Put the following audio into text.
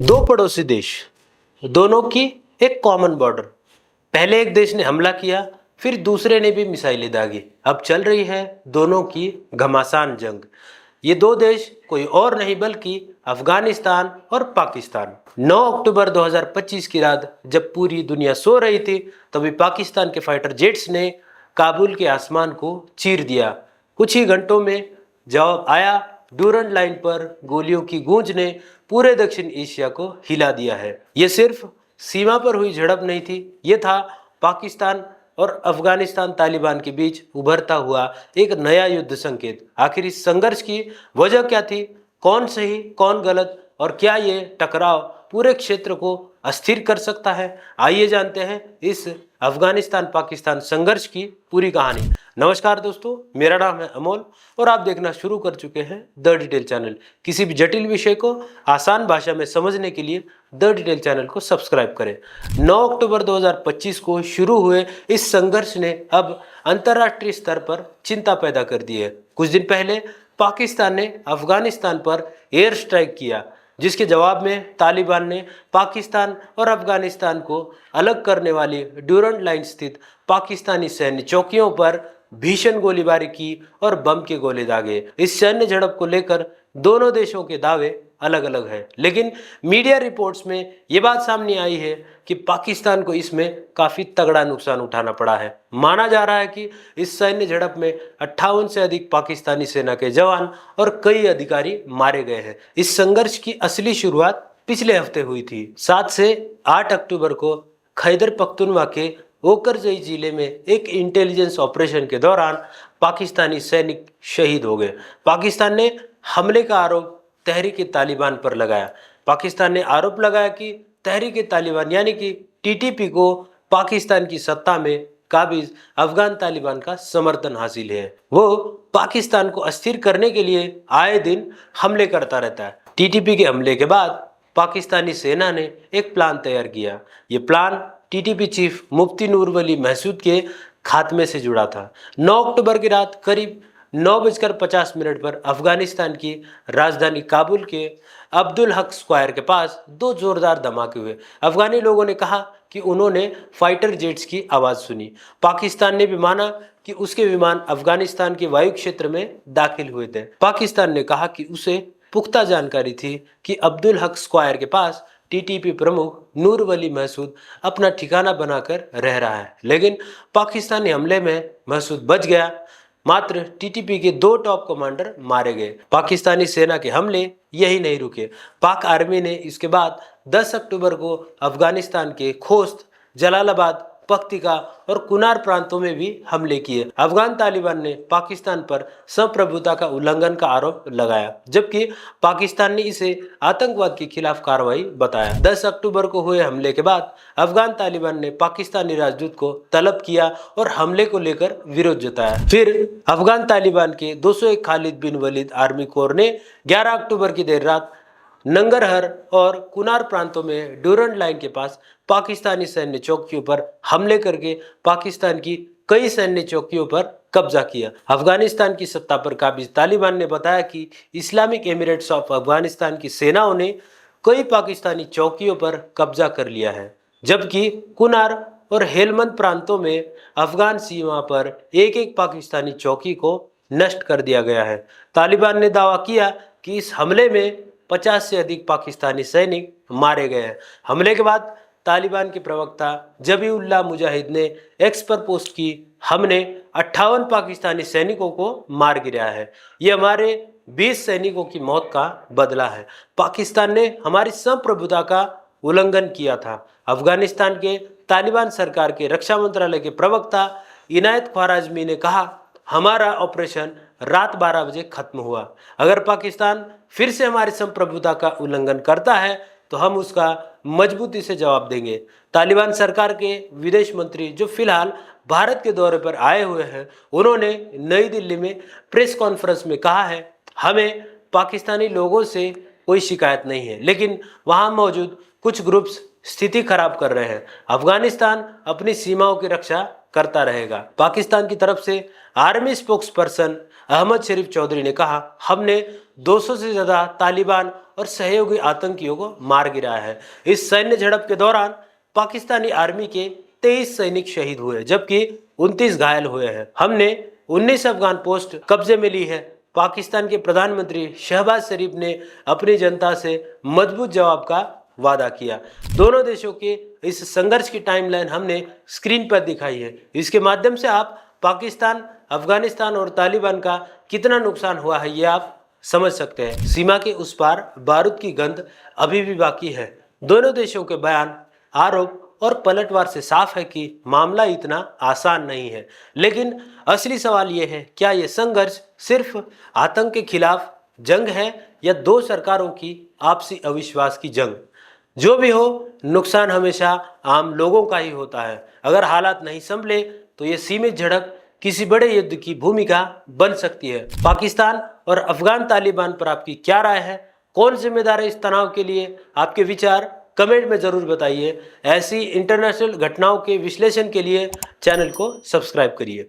दो पड़ोसी देश, दोनों की एक कॉमन बॉर्डर। पहले एक देश ने हमला किया, फिर दूसरे ने भी मिसाइलें दागी। अब चल रही है दोनों की घमासान जंग। ये दो देश कोई और नहीं बल्कि अफगानिस्तान और पाकिस्तान। 9 अक्टूबर 2025 की रात जब पूरी दुनिया सो रही थी, तभी पाकिस्तान के फाइटर जेट्स ने काबुल के आसमान को चीर दिया। कुछ ही घंटों में जवाब आया। डूरन लाइन पर गोलियों की गूंज ने पूरे दक्षिण एशिया को हिला दिया है। ये सिर्फ सीमा पर हुई झड़प नहीं थी, ये था पाकिस्तान और अफगानिस्तान तालिबान के बीच उभरता हुआ एक नया युद्ध संकेत। आखिर इस संघर्ष की वजह क्या थी? कौन सही, कौन गलत, और क्या ये टकराव पूरे क्षेत्र को अस्थिर कर सकता है? आइए जानते हैं इस अफगानिस्तान पाकिस्तान संघर्ष की पूरी कहानी। नमस्कार दोस्तों, मेरा नाम है अमोल और आप देखना शुरू कर चुके हैं द डिटेल चैनल। किसी भी जटिल विषय को आसान भाषा में समझने के लिए द डिटेल चैनल को सब्सक्राइब करें। 9 अक्टूबर 2025 को शुरू हुए इस संघर्ष ने अब अंतर्राष्ट्रीय स्तर पर चिंता पैदा कर दी है। कुछ दिन पहले पाकिस्तान ने अफगानिस्तान पर एयर स्ट्राइक किया, जिसके जवाब में तालिबान ने पाकिस्तान और अफगानिस्तान को अलग करने वाली ड्यूरन लाइन स्थित पाकिस्तानी सैन्य चौकियों पर भीषण गोलीबारी की और बम के गोले दागे। इस सैन्य झड़प को लेकर दोनों देशों के दावे अलग अलग हैं, लेकिन मीडिया रिपोर्ट्स में ये बात सामने आई है कि पाकिस्तान को इसमें काफी तगड़ा नुकसान उठाना पड़ा है। माना जा रहा है कि इस सैन्य झड़प में 58 से अधिक पाकिस्तानी सेना के जवान और कई अधिकारी मारे गए हैं। इस संघर्ष की असली शुरुआत पिछले हफ्ते हुई थी। 7 से 8 अक्टूबर को खैबर पख्तूनख्वा के ओकरजई जिले में एक इंटेलिजेंस ऑपरेशन के दौरान पाकिस्तानी सैनिक शहीद हो गए। पाकिस्तान ने हमले का आरोप तहरीक तालिबान पर लगाया। पाकिस्तान ने आरोप लगाया कि तहरीक तालिबान यानी कि टीटीपी को पाकिस्तान की सत्ता में काबिज अफगान तालिबान का समर्थन हासिल है। वो पाकिस्तान को अस्थिर करने के लिए आए दिन हमले करता रहता है। टीटीपी के हमले के बाद पाकिस्तानी सेना ने एक प्लान तैयार किया। ये प्लान टीटीपी चीफ मुफ्ती नूर वली महसूद के खात्मे से जुड़ा था। 9 अक्टूबर की रात करीब 9:50 पर अफगानिस्तान की राजधानी काबुल के अब्दुल हक स्क्वायर के पास दो जोरदार धमाके हुए। अफगानी लोगों ने कहा कि उन्होंने फाइटर जेट्स की आवाज सुनी। पाकिस्तान ने भी माना कि उसके विमान अफगानिस्तान के वायु क्षेत्र में दाखिल हुए थे। पाकिस्तान ने कहा कि उसे पुख्ता जानकारी थी कि अब्दुल हक स्क्वायर के पास टीटीपी प्रमुख नूर वली महसूद अपना ठिकाना बनाकर रह रहा है, लेकिन पाकिस्तानी हमले में महसूद बच गया। मात्र टीटीपी के 2 टॉप कमांडर मारे गए। पाकिस्तानी सेना के हमले यही नहीं रुके। पाक आर्मी ने इसके बाद 10 अक्टूबर को अफगानिस्तान के खोस्त, जलालाबाद, पख्तिका और कुनार प्रांतों में भी हमले किए। अफगान तालिबान ने पाकिस्तान पर संप्रभुता का उल्लंघन का आरोप लगाया, जबकि पाकिस्तान ने इसे आतंकवाद के खिलाफ कार्रवाई बताया। 10 अक्टूबर को हुए हमले के बाद अफगान तालिबान ने पाकिस्तानी राजदूत को तलब किया और हमले को लेकर विरोध जताया। फिर अफगान तालिबान के 201 खालिद बिन वलीद आर्मी कोर ने 11 अक्टूबर की देर रात नंगरहर और कुनार प्रांतों में ड्यूरन लाइन के पास पाकिस्तानी सैन्य चौकियों पर हमले करके पाकिस्तान की कई सैन्य चौकियों पर कब्जा किया। अफगानिस्तान की सत्ता पर काबिज तालिबान ने बताया कि इस्लामिक एमिरेट्स ऑफ अफगानिस्तान की सेनाओं ने कई पाकिस्तानी चौकियों पर कब्जा कर लिया है, जबकि कुनार और हेलमंद प्रांतों में अफगान सीमा पर एक एक पाकिस्तानी चौकी को नष्ट कर दिया गया है। तालिबान ने दावा किया कि इस हमले में 50 से अधिक पाकिस्तानी सैनिक मारे गए हैं। हमले के बाद तालिबान के प्रवक्ता जबीउल्लाह मुजाहिद ने एक्स पर पोस्ट की, हमने 58 पाकिस्तानी सैनिकों को मार गिराया है। ये हमारे 20 सैनिकों की मौत का बदला है। पाकिस्तान ने हमारी संप्रभुता का उल्लंघन किया था। अफगानिस्तान के तालिबान सरकार के रक्षा मंत्रालय के प्रवक्ता इनायत ख्वाराजमी ने कहा, हमारा ऑपरेशन रात 12 बजे खत्म हुआ। अगर पाकिस्तान फिर से हमारी संप्रभुता का उल्लंघन करता है तो हम उसका मजबूती से जवाब देंगे। तालिबान सरकार के विदेश मंत्री जो फिलहाल भारत के दौरे पर आए हुए हैं, उन्होंने नई दिल्ली में प्रेस कॉन्फ्रेंस में कहा है, हमें पाकिस्तानी लोगों से कोई शिकायत नहीं है, लेकिन वहां मौजूद कुछ ग्रुप्स स्थिति खराब कर रहे हैं। अफगानिस्तान अपनी सीमाओं की रक्षा करता रहेगा। पाकिस्तान की तरफ से आर्मी स्पोक्स पर्सन अहमद शरीफ चौधरी ने कहा, हमने 200 से ज्यादा तालिबान और सहयोगी आतंकियों को मार गिराया है। इस सैन्य झड़प के दौरान पाकिस्तानी आर्मी के 23 सैनिक शहीद हुए जबकि 29 घायल हुए हैं। हमने 19 अफगान पोस्ट कब्जे में ली है। पाकिस्तान के प्रधानमंत्री शहबाज शरीफ ने अपनी जनता से मजबूत जवाब का वादा किया। दोनों देशों के इस संघर्ष की टाइमलाइन हमने स्क्रीन पर दिखाई है। इसके माध्यम से आप पाकिस्तान, अफगानिस्तान और तालिबान का कितना नुकसान हुआ है ये आप समझ सकते हैं। सीमा के उस पार बारूद की गंध अभी भी बाकी है। दोनों देशों के बयान, आरोप और पलटवार से साफ है कि मामला इतना आसान नहीं है। लेकिन असली सवाल यह है, क्या यह संघर्ष सिर्फ आतंक के खिलाफ जंग है या दो सरकारों की आपसी अविश्वास की जंग? जो भी हो, नुकसान हमेशा आम लोगों का ही होता है। अगर हालात नहीं संभले तो ये सीमित झड़प किसी बड़े युद्ध की भूमिका बन सकती है। पाकिस्तान और अफगान तालिबान पर आपकी क्या राय है? कौन जिम्मेदार है इस तनाव के लिए? आपके विचार कमेंट में जरूर बताइए। ऐसी इंटरनेशनल घटनाओं के विश्लेषण के लिए चैनल को सब्सक्राइब करिए।